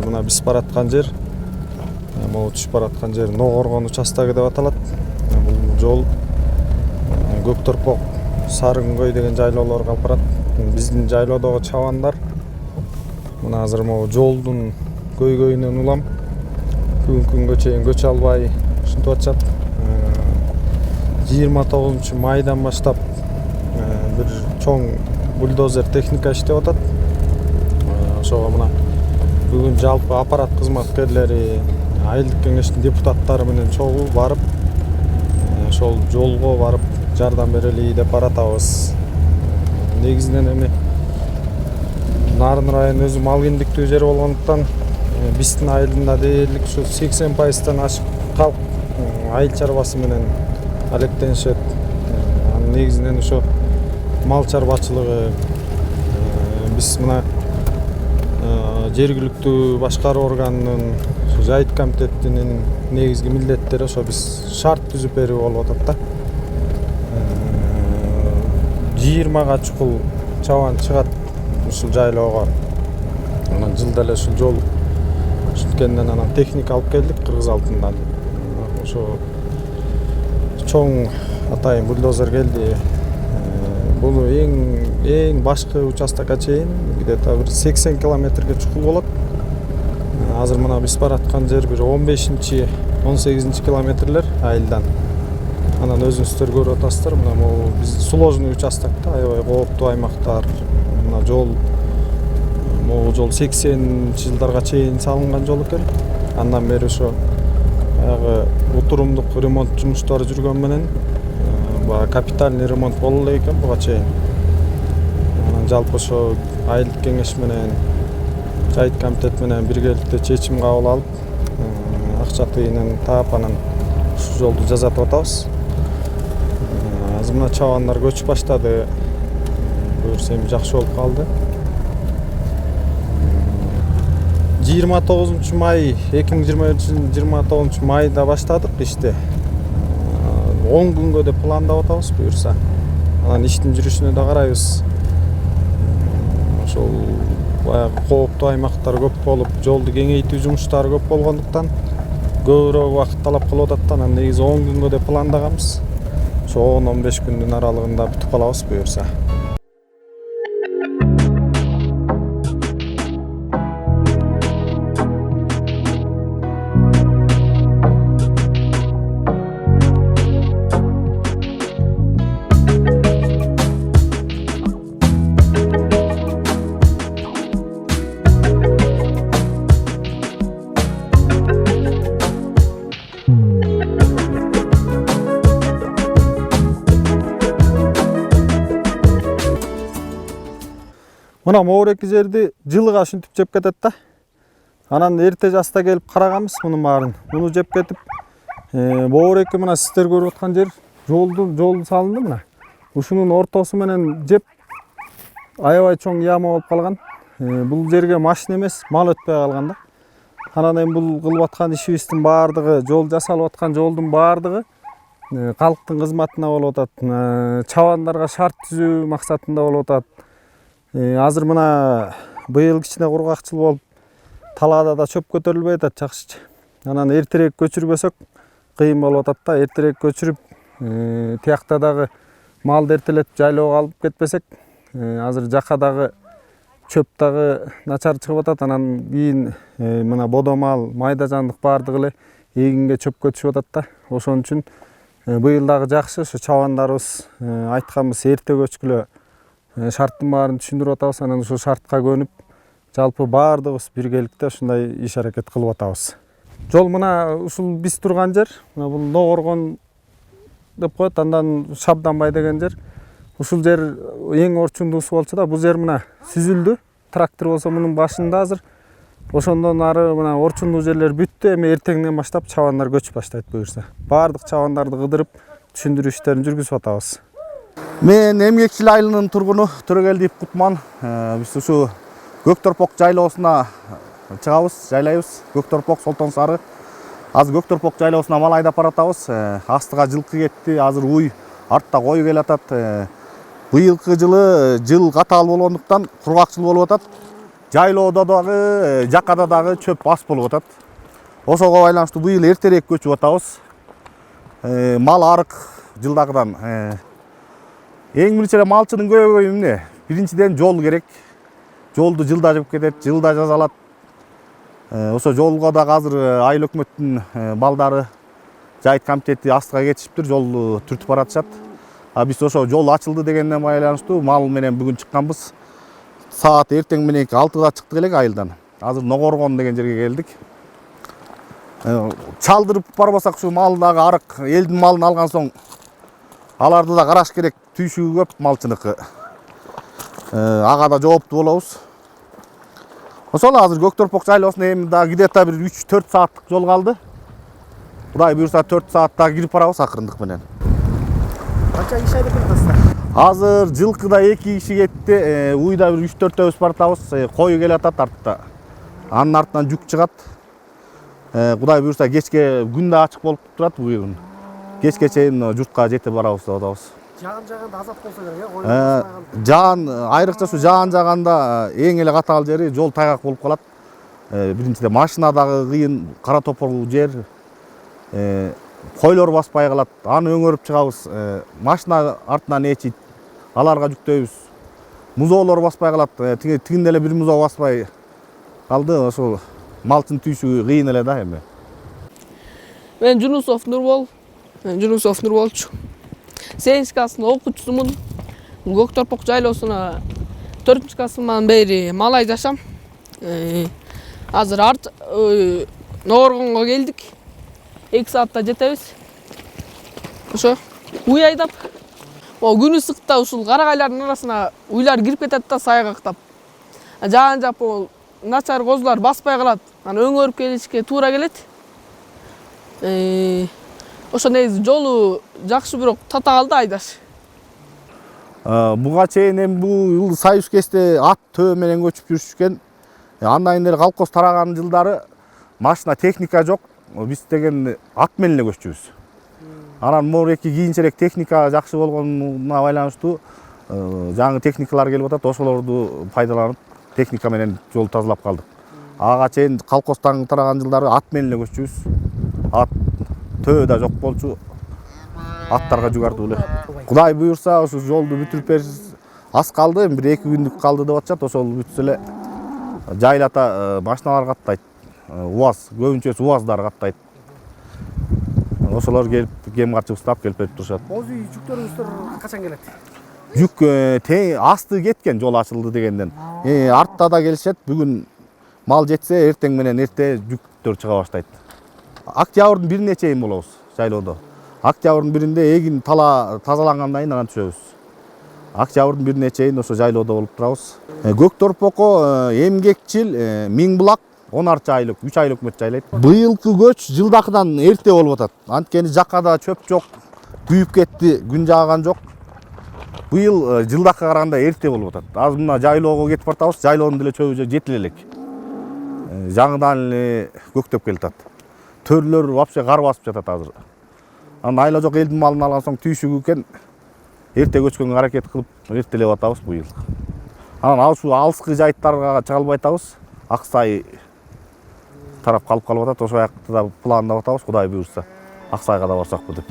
мына биз бараткан жер, могу түшүп бараткан жер Ногоргон участогу деп аталат. Бул жол Көкторпок, Сарыкөй деген жайлоолорго алып барат. Биздин жайлоодогу чабандар мына азыр могу жолдун көйгөйүнөн улам бүгүнкү күнгө чейин көчө албай ушинтип атышат. 29 майдан баштап бир чоң бульдозер техника иштеп атат. Ошого мына бүгүн жалпы аппарат кызматкерлери, айылдык кеңештин депутаттары менен чогуу барып, ошол жолго барып жардам берели деп баратабыз. Негизинен эми Нарын району өзү малгендиктүү жер болгондуктан биздин айылында дээрлик ушу 80%-тан ашык калк айыл чарбасы менен алектенишет. Негизинен ошо мал чарбачылыгы, биз мына жергиликтүү башкаруу органынын, жайыт комитетинин негизги милдеттери ошо биз шарт түзүп берүү болуп атат да. 20 чукул чабан чыгат ушул жайлоого. Анан жылда эле ушул жол түшкөндөн анан техника алып келдик Кыргыз алтындан. Ошо чоң атайын бульдозер келди. Бул эң башкы участокко чейин где-то бир 80 километрге чукул болот. Азыр мына биз бараткан жер бир 15-18 километрлер айылдан. Анан өзүңүздөр көрүп атасыздар, мына могу биз сложный участокто аябай кооптуу аймактар. Мына жол могу жол 80-жылдарга чейин салынган жол экен. Андан бери ошо баягы утурумдук ремонт жумуштары жүргөн менен капитальный ремонт боло элек экен буга чейин. Анан жалпы ошо айылдык кеңеш менен жайыт комитет менен биргеликте чечим кабыл алып, акча тыйынын таап анан ушул жолду жазатып атабыз. Азыр мына чабандар көчүп баштады. Көрсөм жакшы болуп калды. 29 май 2021 майда баштадык ишти. 10 күнгө деп пландап атабыз буюрса. Анан иштин жүрүшүнө да карайбыз. Ошол баягы кооптуу аймактар көп болуп, жолду кеңейтүү жумуштары көп болгондуктан көбүрөөк убакыт талап кылып атат. Анан негизи 10 күнгө деп пландаганбыз. Ошо 10-15 күндүн аралыгында бүтүп калабыз буюрса. Мына моореки жерди жылыга ушинтип жеп кетет да. Анан эрте жаста келип караганбыз мунун баарын. Муну жеп кетип, моореки мына сиздер көрүп аткан жер жол салынды мына. Ушунун ортосу менен жеп аябай чоң яма болуп калган. Бул жерге машина эмес, мал өтпөй калган да. Анан эми бул кылып аткан ишибиздин баардыгы, жол жасалып аткан жолдун баардыгы калктын кызматына болуп атат. Чабандарга шарт түзүү максатында болуп атат. Азыр мына быйыл кичине кургакчыл болуп, талаада да чөп көтөрүлбөй атат жакшычы. Анан эртерээк көчүрбөсөк кыйын болуп атат да. Эртерээк көчүрүп, тиякта дагы малды эртелетип жайлоого алып кетпесек, азыр жака дагы чөп дагы начар чыгып атат. Анан кийин мына бодо мал, майда жандык баардыгы эле эгинге чөпкө түшүп атат да. Ошон үчүн быйыл дагы жакшы ушу чабандарыбыз айтканбыз эрте көчкүлө, шарттын баарын түшүндүрүп атабыз. Анан ушул шартка көнүп, жалпы баардыгыбыз биргеликте ушундай иш аракет кылып атабыз. Жол мына ушул биз турган жер, мына бул Ногоргон деп коет, андан Шабданбай деген жер. Ушул жер эң орчундуусу болчу да. Бул жер мына сүзүлдү. Трактор болсо мунун башында азыр. Ошондон ары мына орчундуу жерлер бүттү. Эми эртеңден баштап чабандар көчүп баштайт буюрса. Баардык чабандарды кыдырып түшүндүрүү иштерин жүргүзүп атабыз. Мен Эмгекчил айылынын тургуну Төрөгелдиев Кутман. Биз ушу Көкторпок жайлоосуна чыгабыз, жайлайбыз. Көкторпок, Солтон Сары. Азыр Көкторпок жайлоосуна мал айдап баратабыз. Астыга жылкы кетти, азыр уй, артта кой келатат. Быйылкы жылы жыл катаал болгондуктан кургакчыл болуп атат. жайлоодо дагы, жакада дагы чөп аз болуп атат. Ошого байланыштуу быйыл эртерээк көчүп атабыз. Мал арык жылдагыдан. Эң биринчи малчынын көйгөйү эмне? Биринчиден жол керек. Жолду жылда жеп кетет, жылда жазалат. Ошо жолго дагы азыр айыл өкмөттүн балдары жайыт комитети астыга кетишиптир, жолду түртүп баратышат. Биз ошо жол ачылды дегенден байланыштуу мал менен бүгүн чыкканбыз. Саат эртең мененки 6-да чыктык элек айылдан. Азыр Ногоргон деген жерге келдик. Чалдырып барбасак ушу мал дагы арык, элдин малын алган соң аларды да караш керек, түйшүгү көп малчыныкы. Ага да жооптуу болобуз. Ошол азыр Көкторпок жайлоосуна эми дагы где-то бир 3-4 сааттык жол калды. Кудай буюрса 4 саатта кирип барабыз акырындык менен. Канча киши айдап жатасыздар? Азыр жылкыда 2 киши кетти, уйда бир 3-4төбүз баратабыз. Кою келип атат артта. Анын артынан жүк чыгат. Кудай буюрса кечке күн да ачык болуп турат буюрун. Кечке чейин журтка жетип барабыз деп атабыз. Жаган азат болсо керек, Жаан айрыкча ушу жаан жаганда эң эле катаал жери жол тайгак болуп калат. Биринчиден машина дагы кыйын, кара топур жер. Койлор баспай калат. Аны өңөрүп чыгабыз. Машина артынан ээчийт. Аларга жүктөйбүз. Музоолор баспай калат. Тигинде эле бир музоо баспай калды. Ошол малчын түйшүгү кыйын эле да эми. Мен Жунусов Нурболчу. Сегизинчи класстын окуучусумун. Көкторпок жайлоосуна 4-классымдан бери мал айдашам. Азыр Ногоргонго келдик. 2 саатта жетебиз. Ошо уй айдап. Күнү ысыкта ушул карагайлардын арасына уйлар кирип кетет да сайгактап. Жаан жапып начар козулар баспай калат. Аны өңөрүп келишке туура келет. Ошо негизи жолу жакшы, бирок татаал да айдаш. Буга чейин эми бул Союз кезде ат төө менен көчүп жүрүшкөн. Андан кийин колхоз тараган жылдары машина техника жок. Биз деген ат менен эле көчүбүз. Анан мореки кийинчерээк техника жакшы болгонуна байланыштуу жаңы техникалар келип атат. Ошолорду пайдаланып техника менен жол тазалап калдык. Ага чейин колхоздон тараган жылдары ат менен эле көчүбүз. Ат төө да жок болчу. Аттарга жүгөрдүк эле. Кудай буюрса ошо жолду бүтүрүп беришиз. Аз калды, бир 2 күндүк калды деп атышат. Ошол бүтсө эле жайлата машиналар каттайт. УАЗ, көбүнчөсү УАЗдар каттайт. Ошолор келип кем карчык уктап келип берип турушат. Боз үй жүктөрүңүздөр качан келет? Жүк асты кеткен жол ачылды дегенден. Артта да келишет. Бүгүн мал жетсе, эртең менен эрте жүктөр чыга баштайт. Октябрдын 1-ине чейин болобуз жайлоодо. Октябрдын 1-инде эгин тазалангандан кийин анан түшөбүз. Октябрдын 1-ине чейин ошо жайлоодо болуп турабыз. Көкторпокко эмгекчил Миңбулак 10 айлык, 3 айлык өкмөт жайлайт. Быйылкы көч жылдакыдан эрте болуп атат. Анткени жакада чөп жок, күйүп кетти, күн жааган жок. Быйыл жылдакка караганда эрте болуп атат. Азыр мына жайлоого кетип баратабыз, жайлоонун деле чөбү жетиле элек. Жаңыдан эле көктөп келатат. Төрлөр вообще кар басып жатат азыр. Анан айла жок элдин малын алган соң түйшүгү экен. Эрте көчкөнгө аракет кылып, эртелеп атабыз быйыл. Анан ушул алыскы жайыттарга чыга албай атабыз. Аксай тарап калып атат. Ошо аякта да пландап атабыз, Кудай буюрса. Аксайга да барсакпы деп.